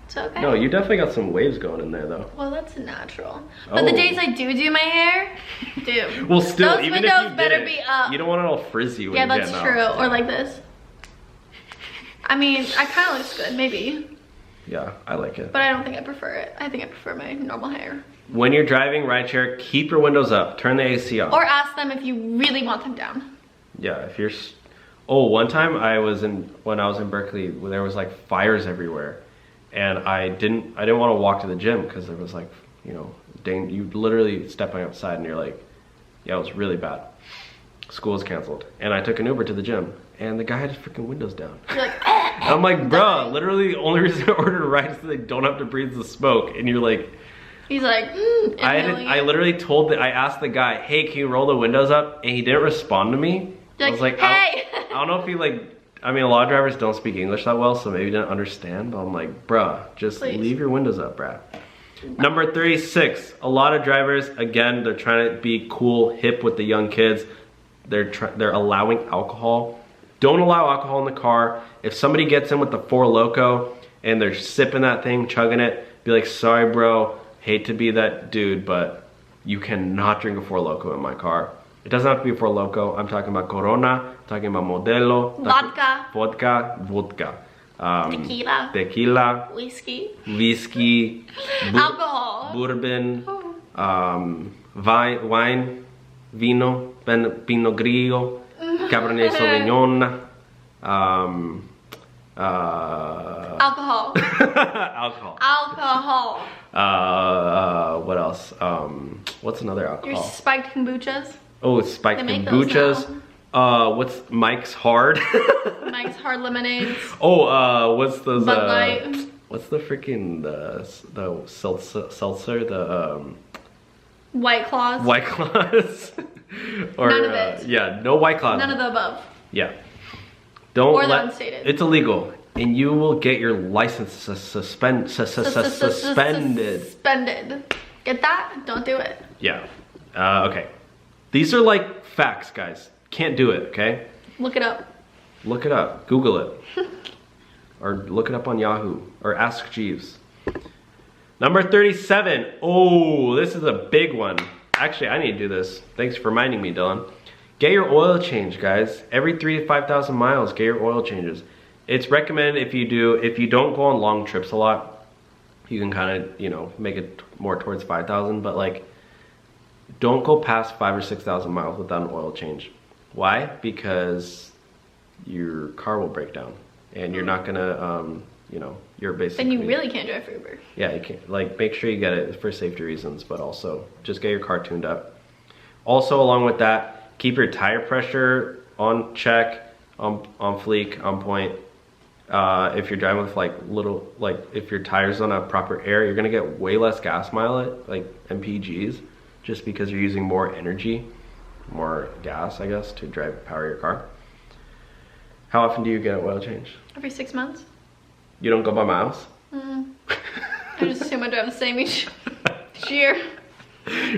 It's okay. No, you definitely got some waves going in there though. Well, that's natural. But the days I do my hair, dude. Well, still, those even windows if you better be up. You don't want it all frizzy when yeah, you're that's true. Or like this. I mean, I kind of looks good, maybe. Yeah, I like it. But I don't think I prefer it. I think I prefer my normal hair. When you're driving rideshare, keep your windows up. Turn the AC on. Or ask them if you really want them down. Yeah, if you're... Oh, one time when I was in Berkeley, there was like fires everywhere. And I didn't want to walk to the gym because there was like, you know, you literally stepping outside and you're like, yeah, it was really bad. School was canceled. And I took an Uber to the gym and the guy had his freaking windows down. You're like, I'm like, bruh, literally the only reason I ordered a ride is so they don't have to breathe the smoke. And you're like... He's like, I literally I asked the guy, hey, can you roll the windows up? And he didn't respond to me. I was like, hey! I don't know if he I mean, a lot of drivers don't speak English that well, so maybe he didn't understand. But I'm like, bruh, just leave your windows up, bruh. Number 36, a lot of drivers, again, they're trying to be cool, hip with the young kids. They're allowing alcohol. Don't allow alcohol in the car. If somebody gets in with the Four Loko and they're sipping that thing, chugging it, be like, sorry, bro, hate to be that dude, but you cannot drink a Four Loko in my car. It doesn't have to be a Four Loko. I'm talking about Corona, talking about Modelo, vodka, tequila, whiskey, alcohol, bourbon, wine, vino, Pinot Grillo, Cabernet Sauvignon, Alcohol. Alcohol. Alcohol. What else? What's another alcohol? Your spiked kombuchas. Oh, spiked kombuchas. What's Mike's Hard? Mike's Hard lemonades. Oh, what's those? Bud Light. What's the freaking the seltzer? The White Claws. White Claws. Or, none of it. Yeah, no White Claws. None of the above. Yeah. Don't or let. unstated. It's illegal, and you will get your license suspended. Suspended. Get that? Don't do it. Yeah. Okay. These are like facts, guys. Can't do it. Okay. Look it up. Look it up. Google it. Or look it up on Yahoo. Or ask Jeeves. Number 37. Oh, this is a big one. Actually, I need to do this. Thanks for reminding me, Dylan. Get your oil change, guys. Every 3,000 to 5,000 miles, get your oil changes. It's recommended if you don't go on long trips a lot, you can kind of, make it more towards 5,000, but like, don't go past 5,000 or 6,000 miles without an oil change. Why? Because your car will break down, and you're not gonna, you're basically. Then you really can't drive for Uber. Yeah, you can't. Like, make sure you get it for safety reasons, but also just get your car tuned up. Also, along with that, keep your tire pressure on check, on fleek, on point. If you're driving with if your tire's on a proper air, you're gonna get way less gas mileage, like MPGs, just because you're using more energy, more gas, I guess, to power your car. How often do you get an oil change? Every 6 months. You don't go by miles? I just assume I drive the same each year.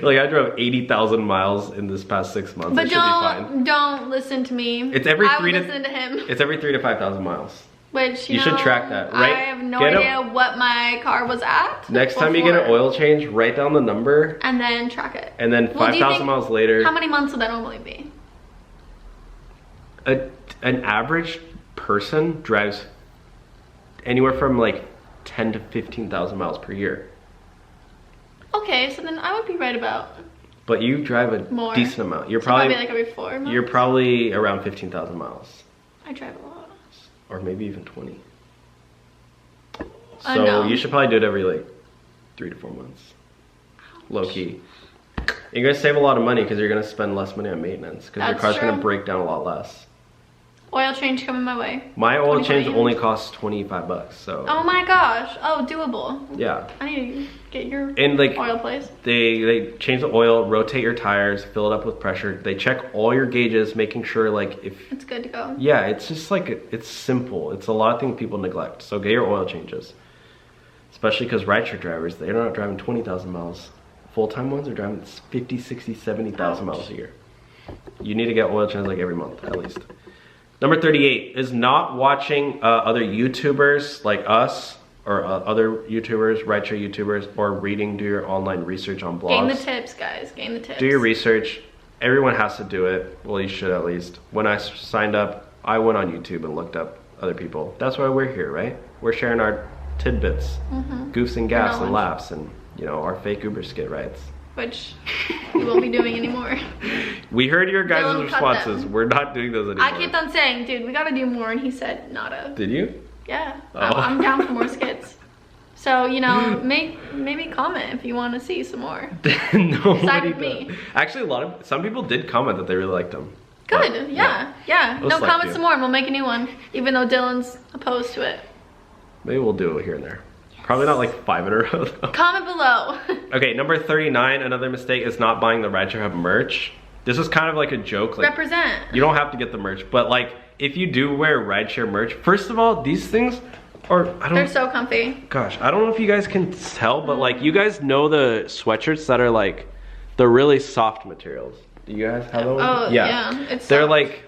Like, I drove 80,000 miles in this past 6 months. But it should be fine. Don't listen to me. It's every listen to him. It's every 3,000 to 5,000 miles. Which you should track that. I have no idea what my car was at. Next time you get an oil change, write down the number. And then track it. And then 5,000 miles later. How many months would that normally be? An average person drives anywhere from like 10 to 15,000 miles per year. Okay, so then I would be right about. But you drive a decent amount. You're probably like every 4 months. You're probably around 15,000 miles. I drive a lot. Or maybe even 20. So you should probably do it every like 3 to 4 months. Ouch. Low key. You're gonna save a lot of money because you're gonna spend less money on maintenance because your car's gonna break down a lot less. Oil change coming my way. My oil change only costs $25, so. Oh my gosh! Oh, doable. Yeah. I need to get your oil place. They change the oil, rotate your tires, fill it up with pressure. They check all your gauges, making sure like if it's good to go. Yeah, it's just like it's simple. It's a lot of things people neglect. So get your oil changes, especially because rideshare drivers, they're not driving 20,000 miles. Full-time ones are driving 50, 60, 70,000 miles a year. You need to get oil changes like every month at least. Number 38 is not watching other YouTubers like us or other YouTubers, rideshare YouTubers, or do your online research on blogs. Gain the tips, guys. Gain the tips. Do your research. Everyone has to do it. Well, you should at least. When I signed up, I went on YouTube and looked up other people. That's why we're here, right? We're sharing our tidbits, goofs and gaffs and laughs, and our fake Uber skit rides. Which we won't be doing anymore. We heard your guys' responses. We're not doing those anymore. I kept on saying, dude, we gotta do more, and he said, nada. Did you? Yeah. Oh. I'm down for more skits. So, maybe comment if you want to see some more. Nobody did. Actually, some people did comment that they really liked them. Good, yeah. No, comment some more and we'll make a new one, even though Dylan's opposed to it. Maybe we'll do it here and there. Probably not like 5 in a row though. Comment below. Okay, number 39, another mistake is not buying the Rideshare Hub merch. This is kind of like a joke. Like, represent. You don't have to get the merch, but like if you do wear Rideshare merch, first of all, these things are, they're so comfy. Gosh, I don't know if you guys can tell, but like you guys know the sweatshirts that are like the really soft materials. Do you guys have those? Oh, yeah. They're like,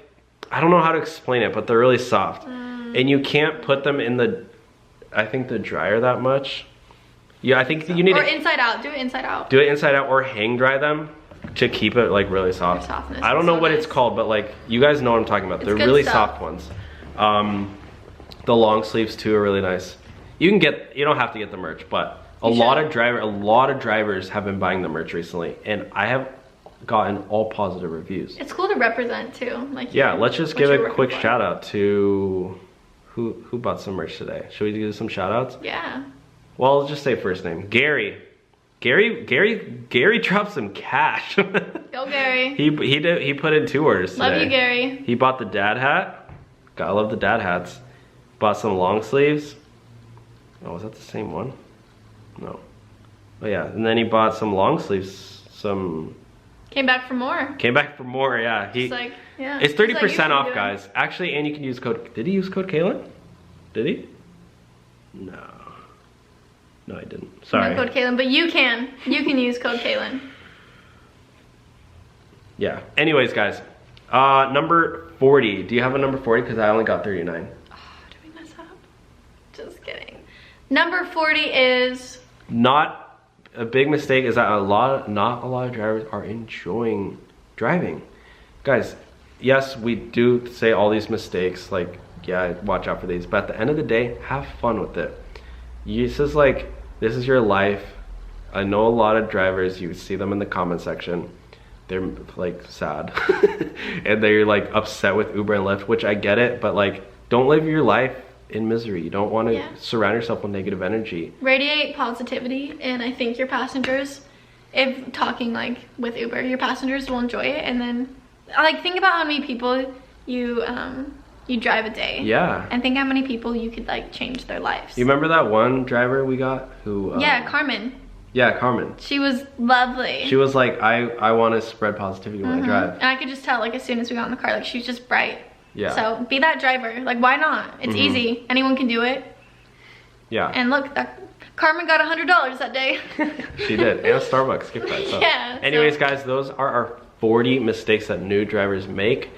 I don't know how to explain it, but they're really soft. And you can't put them in the dryer that much. Yeah, I think you need or inside out. Do it inside out. Do it inside out or hang dry them to keep it like really soft. I don't know what it's called, but like you guys know what I'm talking about. They're really soft ones. The long sleeves too are really nice. You don't have to get the merch, but a lot of drivers have been buying the merch recently, and I have gotten all positive reviews. It's cool to represent too. Like let's just give a quick shout out to Who bought some merch today? Should we do some shout outs? Yeah. Well, let's just say first name. Gary dropped some cash. Go Gary. He put in 2 orders today. Love you, Gary. He bought the dad hat. Gotta love the dad hats. Bought some long sleeves. Oh, was that the same one? No. Oh yeah, and then he bought some long sleeves. Came back for more. Came back for more, yeah. Just like, yeah. It's 30% off, guys. Actually, and you can use code. Did he use code Kaylin? Did he? No. No, I didn't. Sorry. No code Kaylin, but you can. You can use code Kaylin. Yeah. Anyways, guys. Number 40. Do you have a number 40? Because I only got 39. Oh, did we mess up? Just kidding. Number 40 is... Not a big mistake is that not a lot of drivers are enjoying driving. Guys, yes, we do say all these mistakes, like, yeah, watch out for these. But at the end of the day, have fun with it. This is your life. I know a lot of drivers, you see them in the comment section. They're like sad and they're like upset with Uber and Lyft, which I get it, but like, don't live your life in misery. You don't want to surround yourself with negative energy. Radiate positivity, and I think your passengers, if talking like with Uber, your passengers will enjoy it. And then like, think about how many people you drive a day. Yeah. And think how many people you could like change their lives. You remember that one driver we got who yeah, Carmen. Yeah, Carmen. She was lovely. She was like, I want to spread positivity when I drive. And I could just tell, like, as soon as we got in the car, like, she was just bright. Yeah. So be that driver. Like, why not? It's easy. Anyone can do it. Yeah. And look, Carmen got $100 that day. She did. And a Starbucks gift card. So. Yeah. Anyways, guys, those are our 40 mistakes that new drivers make.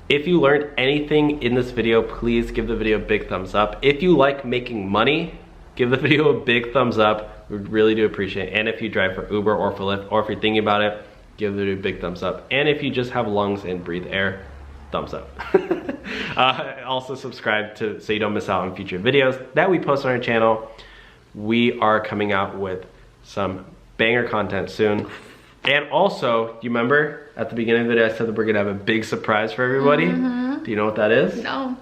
If you learned anything in this video, please give the video a big thumbs up. If you like making money, give the video a big thumbs up. We really do appreciate it. And if you drive for Uber or for Lyft, or if you're thinking about it, give the video a big thumbs up. And if you just have lungs and breathe air, thumbs up. Also subscribe so you don't miss out on future videos that we post on our channel. We are coming out with some banger content soon. And also, do you remember at the beginning of the video I said that we're gonna have a big surprise for everybody? Do you know what that is? No.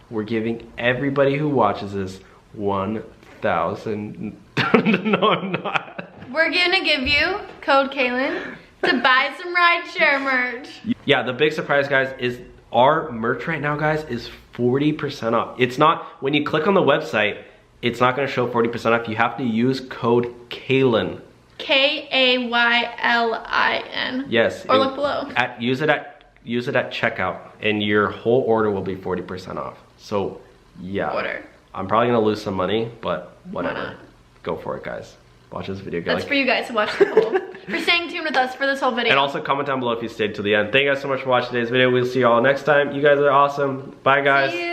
We're giving everybody who watches this 1,000. No, I'm not. We're gonna give you code Kaylin to buy some rideshare merch. Yeah, the big surprise, guys, is our merch right now, guys, is 40% off. It's not, when you click on the website, it's not gonna show 40% off. You have to use code Kaylin. Kaylin. Yes. Or look below. Use it at checkout, and your whole order will be 40% off. So, yeah. Order. I'm probably gonna lose some money, but whatever. Go for it, guys. Watch this video. That's for you guys to watch the whole. For staying tuned with us for this whole video. And also comment down below if you stayed to the end. Thank you guys so much for watching today's video. We'll see you all next time. You guys are awesome. Bye, guys. See you.